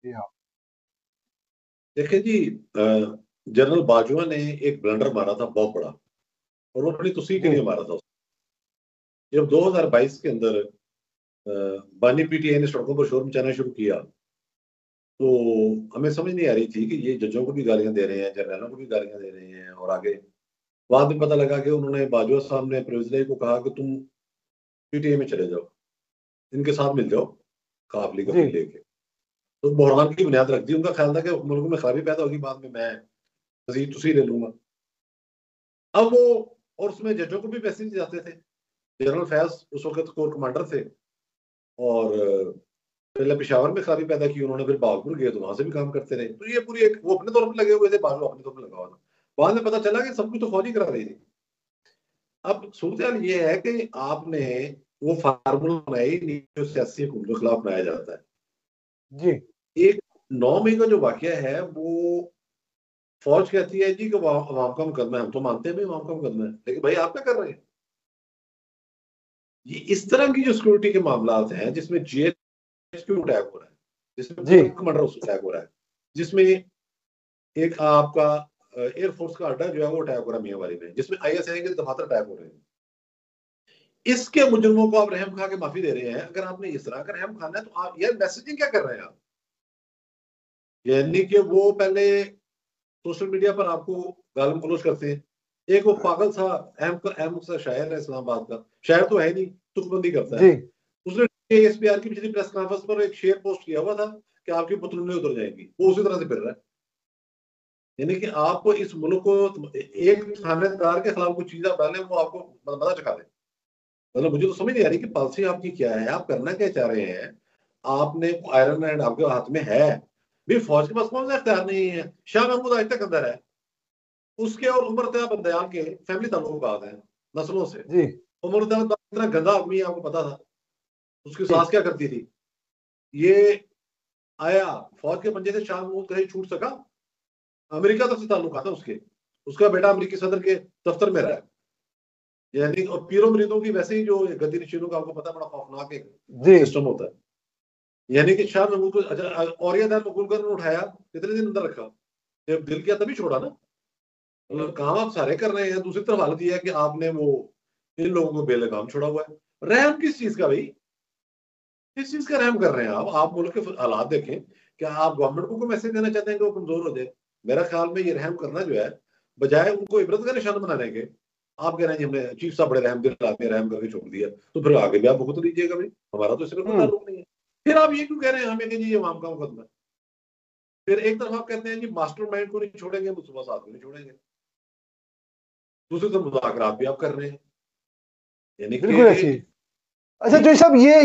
जी हाँ। देखिए जी, जनरल बाजवा ने एक ब्लंडर मारा था बहुत बड़ा, और वो अपनी तुसी के जी लिए मारा था। जब 2022 के अंदर बानी पीटीआई ने सड़कों पर शोर मचाना शुरू किया, तो हमें समझ नहीं आ रही थी कि ये जजों को भी गालियां दे रहे हैं, जर्नलों को भी गालियां दे रहे हैं। और आगे बाद में पता लगा कि उन्होंने बाजवा साहब ने प्रेसिडेंट को कहा कि तुम पीटीआई में चले जाओ, इनके साथ मिल जाओ काफिले जी कफिल लेके। तो बहरान की बुनियाद रख दी। उनका ख्याल था कि मुल्क में खराबी पैदा होगी, बाद में मैं मजीद तुसी ले लूंगा। अब वो, और उसमें जजों को भी पैसे नहीं जाते थे। जनरल फैज उस वक्त कोर कमांडर थे, और पहले पेशावर में खराबी पैदा की उन्होंने, फिर बागपुर गए तो वहां से भी काम करते रहे। तो ये पूरी एक, वो अपने तौर पर लगे हुए थे, बाजू अपने तौर पर लगा हुआ था। बाद में पता चला कि सब कुछ तो फौज ही करा रही थी। अब सूरत ये है कि आपने वो फार्मूला बनाया ही नहीं जो सियासी हुकूमत के खिलाफ बनाया जाता है। जी एक 9 मई का जो वाकया है, वो फौज कहती है जी कि अवाम का मुकदमा है। हम तो मानते हैं भाई अवाम का मुकदमा है, लेकिन भाई आप क्या कर रहे हैं? ये इस तरह की जो सिक्योरिटी के मामला हैं, जिसमें जीएचक्यू अटैक हो रहा है, जिसमें जी कोर कमांडर अटैक हो रहा है, जिसमें एक आपका एयरफोर्स का अड्डा जो है वो अटैक हो रहा है मियांवारी में, जिसमें आईएसआई के दफातर अटैक हो रहे हैं, इसके मुजरिमों को आप रहम खा के माफी दे रहे हैं। अगर आपने इस तरह का रहम खाना है तो आप यार मैसेजिंग क्या कर रहे हैं आप? यानी कि वो पहले सोशल मीडिया पर आपको गालम गलोच करते हैं। एक वो पागल सा अहम सा शायर है इस्लामाबाद का, शायर तो है नहीं, तुकबंदी करता जी है। उसने एसपीआर की पिछली प्रेस कॉन्फ्रेंस पर एक शेयर पोस्ट किया हुआ था कि आपकी पतलूनें उतर जाएंगी, वो उसी तरह से फिर रहा है। यानी कि आपको इस मुल्क को, एक थानेदार के खिलाफ कुछ चीजें डालें वो आपको मजा चखा दे। मतलब मुझे तो समझ नहीं आ रही कि पॉलिसी आपकी क्या है, आप करना क्या चाह रहे हैं? आपने आयरन हैंड आपके हाथ में है भी, फौज के पास कौन सा इख्तियार नहीं है? शाह महमूद आज तक अंदर है, उसके और उमर तैयब बंदयाल के फैमिली ताल्लुकात हैं नस्लों से। जी उमर तैयब इतना गंदा आदमी है, आपको पता था उसकी जी सास क्या करती थी? ये आया फौज के पंजे से शाह महमूद कहीं छूट सका? अमेरिका तक से ताल्लुकात है उसके, उसका बेटा अमेरिकी सदर के दफ्तर में रहा है। यानी और पीरों मरीदों की वैसे ही जो गद्दी नशीनों का आपको पता है, बड़ा खौफनाक एक जी सिस्टम होता है। यानी कि शाह महमूद को अच्छा, और ये मकबूल कर उठाया, कितने दिन अंदर रखा? जब दिल किया तभी छोड़ा ना। मतलब काम आप सारे कर रहे हैं, दूसरी तरफ हालत यह है कि आपने वो इन लोगों को बेलगाम छोड़ा हुआ है। रहम किस चीज का भाई? किस चीज का रहम कर रहे हैं आप मुल्क के हालात देखें। क्या आप गवर्नमेंट को मैसेज देना चाहते हैं कि वो कमजोर हो जाए? मेरा ख्याल में ये रहम करना जो है, बजाय उनको इबरत का निशान बनाने के, आप कह रहे हैं जी हमने चीफ साहब बड़े रहम दिल आदमी रहम करके छोड़ दिया, तो फिर आगे भी आप भुगत लीजिएगा भाई, हमारा तो इससे कोई हम्म ताल्लुक नहीं है। फिर आप ये क्यों कह रहे हैं हमें कि जी ये अवाम का मुकदमा है? फिर एक तरफ आप कहते हैं जी मास्टर माइंड को नहीं छोड़ेंगे, मुस्तफा साहब को नहीं छोड़ेंगे, दूसरी तरफ मुज़ाकरात भी आप कर रहे हैं। यानी कि बिल्कुल ऐसी। अच्छा जी, जो साहब ये